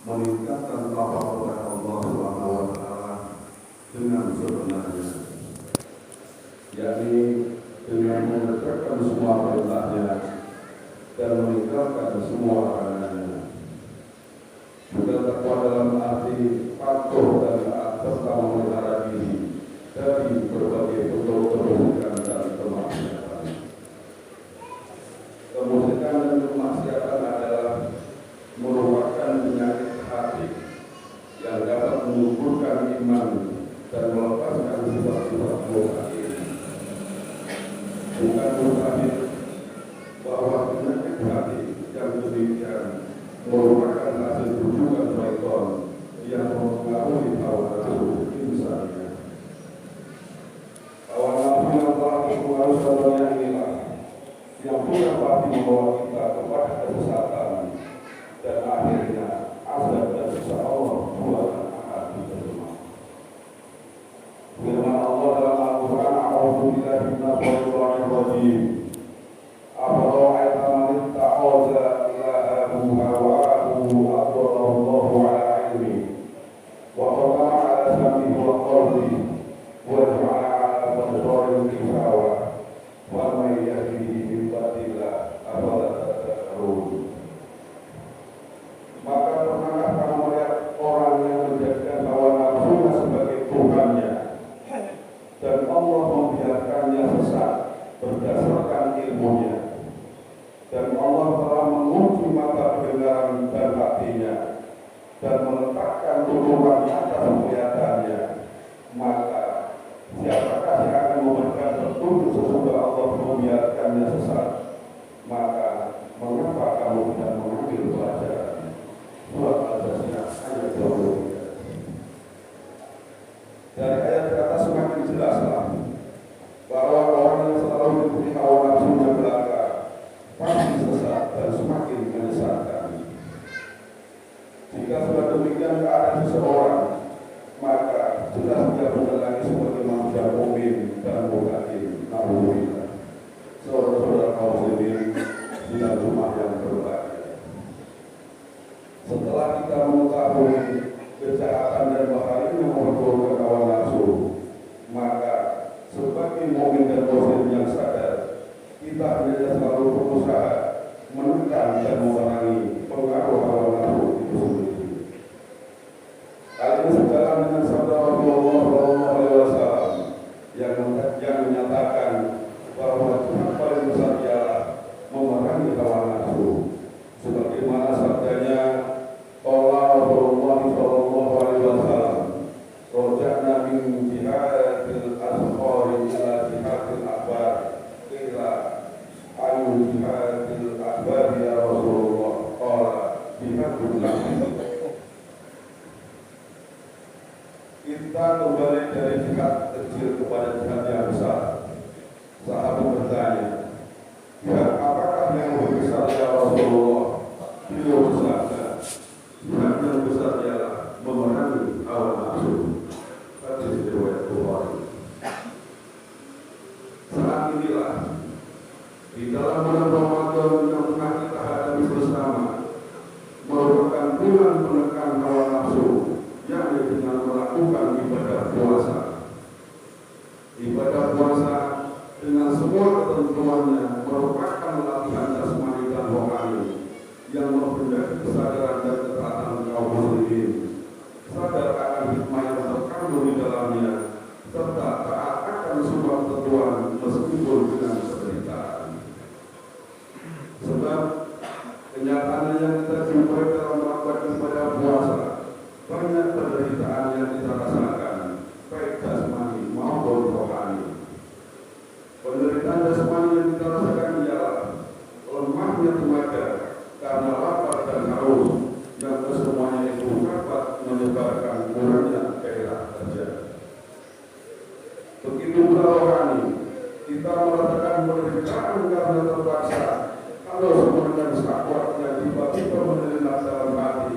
meningkatkan tawakal kepada Allah Subhanahu wa taala dengan sebenarnya, yakni dengan mengerjakan semua perintahnya dan meninggalkan semua larangannya. Bukan takwa dalam arti patuh dan taat serta memelihara diri dari berbagai bentuk keburukan dan kemaksiatan. Kemusyrikan dan kemaksiatan adalah merupakan penyakit hati yang dapat menguburkan iman dan melepaskan sifat-sifat dosa ini. Bukan mustahil bahwa penyakit hati yang demikian merupakan hasil rujukan syaitan yang mempengaruhi hawa nafsu insannya. Hawa nafsu yang telah mempengaruhi semuanya inilah yang punya pasti membawa kita kepada kesesatan dan akhirnya azab dan siksa Allah buatan akan diterima. Firman Allah dalam Al-Quran, "A'udzu billahi minasyaitonir rajim. Afara'aita man ittakhadha ilahahu hawa'ahu adallahu 'ala 'ilmi wa qatama 'ala sam'ihi wa qalbihi wa ja'ala 'ala basarihi ghishawa wa man yahdihi min ba'dillah afala tadhakkarun." Maka pernahkah kamu melihat orang yang menjadikan hawa nafsunya sebagai Tuhannya dan Allah membiarkannya sesat berdasarkan ilmunya, dan Allah telah mengunci mata pendengaran dan hatinya dan meletakkan tutupan atas penglihatannya, maka siapakah yang akan memberikan petunjuk sesudah Allah membiarkannya sesat? Maka mengapa kamu tidak mengambil pelajaran? Surat Al-Jaziah ayat 23. Dari ayat ke atas semakin jelaslah bahwa orang yang selalu diberi hawa nafsunya belaka pasti sesat dan semakin menyesatkan. Jika sudah demikian keadaan seseorang, maka jelas dia bukan lagi seperti manusia mukmin dan mutakin. Alhamdulillah. Saudara-saudara kaum muslimin di dalam rumah yang berbahagia. Setelah kita mengetahui kejahatan dan bahayanya memperburuk hawa nafsu, maka sebagai mukmin dan muslim yang sadar, kita hendaknya selalu berusaha menekan dan memerangi pengaruh hawa nafsu itu sendiri. Hal ini sejalan dengan sabda Rasulullah SAW yang menyatakan bahwa Tuhan paling besar ialah memerangi hawa nafsu. Sebagaimana sabdanya, Allah Rasulullah kembali dari jihad kecil kepada jihad yang besar. Sahabat bertanya, "Ya, apakah yang lebih besar ya Rasulullah?" Beliau bersabda, "Jihad yang besar ialah memerangi hawa nafsu." Hadis riwayat Bukhari. Saat inilah di dalam bulan Ramadan yang tengah kita hadapi bersama merupakan bulan penekan hawa nafsu, yakni dengan melakukan ibadah puasa. Ibadah puasa dengan semua ketentuannya merupakan latihan jasmani dan rohani yang memperbaiki kesadaran dan ketaatan kaum muslimin, sadar akan hikmah yang terkandung di dalamnya, serta taat akan semua ketentuan meskipun dengan penderitaan. Sebab kenyataannya yang kita jumpai dalam melakukan ibadah puasa, banyak penderitaan yang kita rasakan, baik jasmani maupun rohani. Penderitaan jasmani yang kita rasakan ialah lemahnya tenaga karena lapar dan haus, yang kesemuanya itu dapat menyebabkan kurangnya gairah kerja. Begitu pula rohani, kita merasakan penderitaan karena terpaksa kalau sebenarnya sakwat yang tiba-tiba menyelinap dalam hati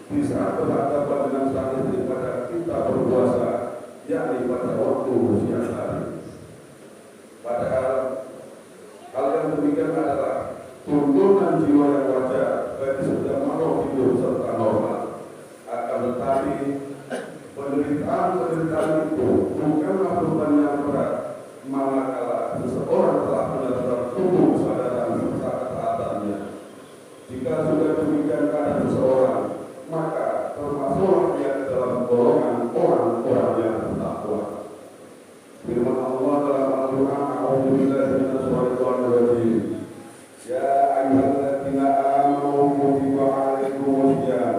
di saat berhadapan dengan sakit daripada kita berpuasa, yakni pada waktu siang hari. Padahal hal yang demikian adalah tuntunan jiwa yang wajar bagi setiap makhluk hidup serta normal. Akan tetapi penderitaan itu bukanlah beban yang berat manakala seseorang telah benar-benar tumbuh kesadaran serta ketaatannya. Jika sudah demikian keadaan seseorang, maka termasuklah dia dalam golongan orang-orang yang bertakwa. Firman Allah dalam Al-Quran, "A'udzubillahi minasyaitonir rajim. Ya ayyuhalladzina amanu kutiba 'alaikumusiyam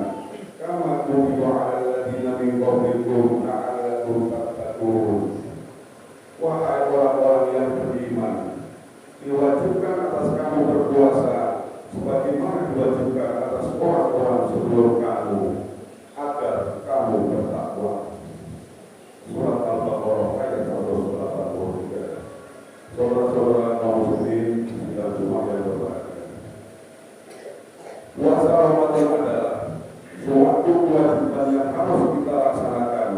kama kutiba 'alal ladzina min qablikum la'allakum tattaqun." Wahai orang-orang yang beriman, diwajibkan atas kamu berpuasa sebagaimana diwajibkan atas orang-orang sebelum kamu, agar kamu bertakwa. Surat Al-Baqarah ayat 183. Saudara-saudara kaum muslimin dan jemaah yang berbahagia, puasa Ramadan adalah suatu kewajiban yang harus kita laksanakan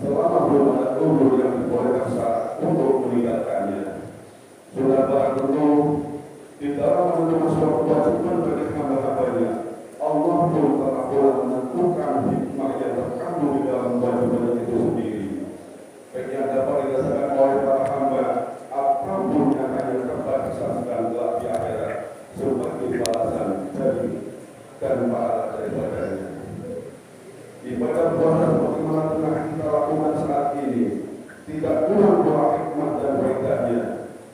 selama belum ada umur yang dibolehkan syarat untuk meninggalkannya. Sudah barang tentu di dalam menentukan suatu kewajiban bagi hamba-hambanya, Allah pun telah menentukan hikmah yang terkandung di dalam kewajiban itu sendiri, baik yang dapat dirasakan oleh para hamba apapun yang hanya dapat disaksikan kelak di akhirat sebagai balasan dari dan pahala daripadanya. Ibadah puasa sebagaimana telah kita lakukan saat ini tidak kurang dua hikmah dan faedahnya.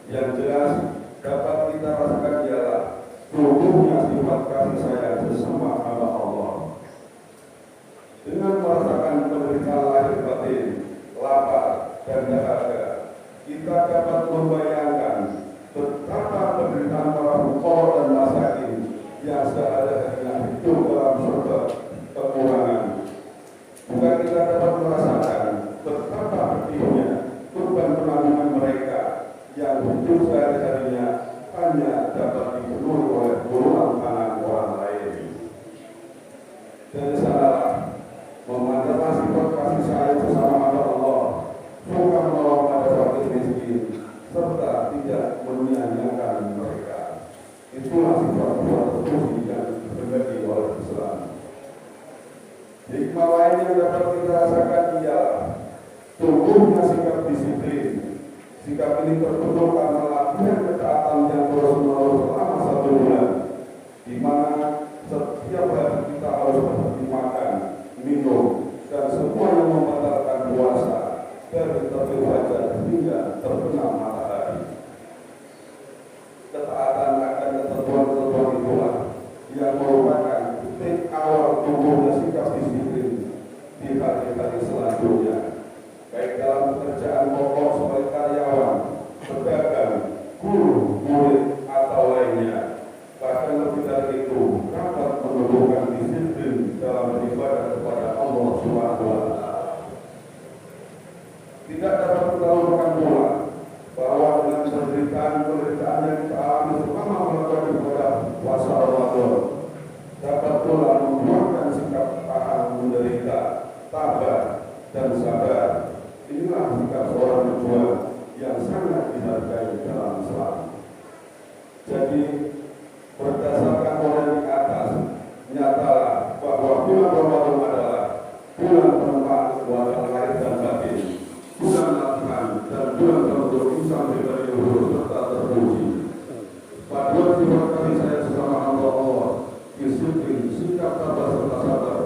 Yang jelas dapat kita rasakan ialah tumbuhnya sifat kasih sayang sesama hamba Allah. Dengan merasakan penderitaan lahir batin, lapar dan dahaga, kita dapat membayangkan betapa penderitaan para fuqara dan masakin yang sehari-harinya hidup dalam serba kekurangan. Juga kita dapat merasakan betapa pedihnya beban penanggungan mereka yang hidup sehari-harinya hanya dapat dipenuhi oleh uluran tangan orang lain. Dari sanalah memandanglah sifat kasih sayang sesama hamba Allah, suka menolong pada fakir miskin, serta tidak menyia-nyiakan mereka. Itulah sifat-sifat terpuji yang dimiliki oleh Islam. Hikmah lain yang dapat kita rasakan ialah tumbuhnya sikap disiplin. Sikap ini terbentuk karena latihan ketaatan yang terus-menerus selama 1 bulan, di mana setiap hari kita harus berhenti makan, minum, dan semua yang membatalkan puasa dari terbit fajar hingga terbenam matahari. Ketaatan akan ketentuan-ketentuan itulah yang merupakan titik awal tumbuhnya sikap disiplin di hari-hari selanjutnya, baik dalam pekerjaan pokok sebagai karyawan, pedagang, guru, murid, atau lainnya. Bahkan lebih dari itu, dapat menumbuhkan disiplin dalam beribadah kepada Allah Subhanahu wa Ta'ala. Tidak dapat kita lupakan pula bahwa dengan penderitaan yang kita alami selama melakukan ibadah puasa Ramadan dapat pula membuahkan sikap tahan menderita, tabah dan sabar. Inilah sikap seorang pejuang yang sangat dihargai dalam Islam. Jadi berdasarkan poin di atas, nyatalah bahwa bulan Ramadan adalah bulan penempaan kekuatan lahir dan batin, bulan latihan dan bulan untuk insan pribadi luhur serta terpuji. Paduan terima kasih saya sesama hamba Allah, disiplin, sikap tabah serta sabar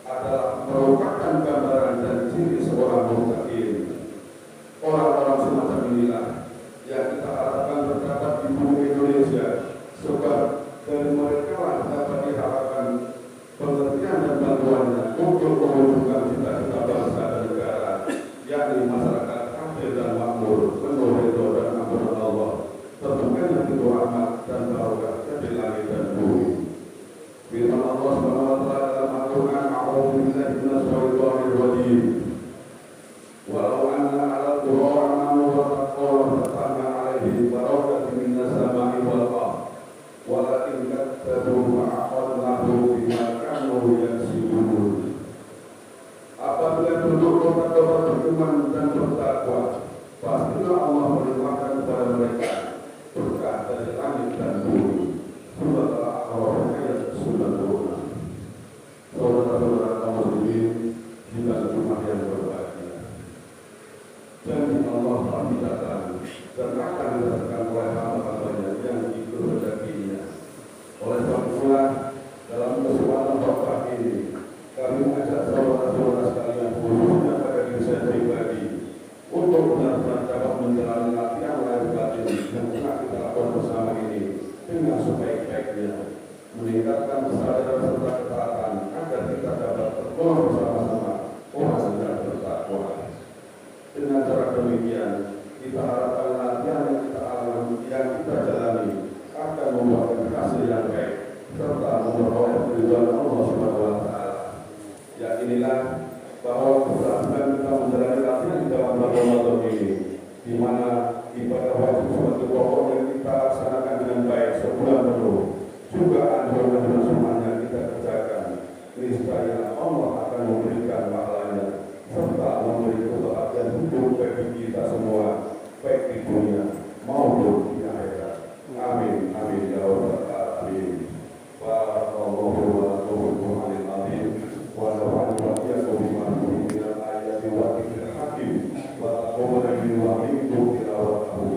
adalah merupakan gambaran dan ciri seorang muttaqin. Orang-orang semacam inilah yang kita harapkan terdapat di bumi Indonesia, sebab dari mereka lah dapat diharapkan pengertian dan bantuannya untuk mewujudkan cita-cita bangsa dan negara, yakni masyarakat adil dan makmur, penuh ridho dan ampunan Allah, terbukanya pintu rahmat dan barokah di langit dan bumi. Firman Allah Subhanahu wa taala dalam Al-Qur'an, "A'udzu billahi minasyaitonir rajim. Walau anna 'alal qura amanu wa taqaw fatahna 'alaihim barakatin minas sama'i wal ardh, walakin kadzabu fa'aqadnahum bima kanu yaksibun." Apabila penduduk kota beriman dan bertakwa, pastilah Allah melimpahkan kepada mereka berkah dari langit dan bumi. Surat Al-A'raf ayat 96. Saudara-saudara kaum muslimin di dalam rumah yang berbahagia, janji Allah pasti datang dan akan dirasakan oleh hamba-hambanya yang dikehendakinya. Oleh sebab itulah dalam kesempatan waktu ini kami mengajak saudara-saudara sekalian, khususnya pada diri saya pribadi, untuk benar-benar dapat menjalani latihan lahir batin yang telah kita lakukan bersama ini dengan sebaik-baiknya, meningkatkan kesadaran serta ketaatan agar kita dapat bertolong bersama-sama orang yang bertakwa. Dengan cara demikian, kita harapkan latihan yang kita alami, yang kita jalani akan membuahkan hasil yang baik serta memperoleh keridhaan Allah Subhanahu wa taala. Ya, inilah bahwa keberhasilan kita menjalani latihan di dalam bulan Ramadan ini, di mana ibadah wajib sebagai pokok yang kita laksanakan dengan baik sebulan penuh, juga anjuran semuanya kita kerjakan. Niscaya Allah akan memberikan pahalanya serta memberi kebahagiaan hidup bagi kita semua, baik di dunia maupun di akhirat. Amin, amin ya rabbal alamin. Barakallahu wa alim wa nafa'ani wa iyyakum bima fihi min al-ayati wa dhikril hakim wa taqabbal minni wa minkum tilawatahu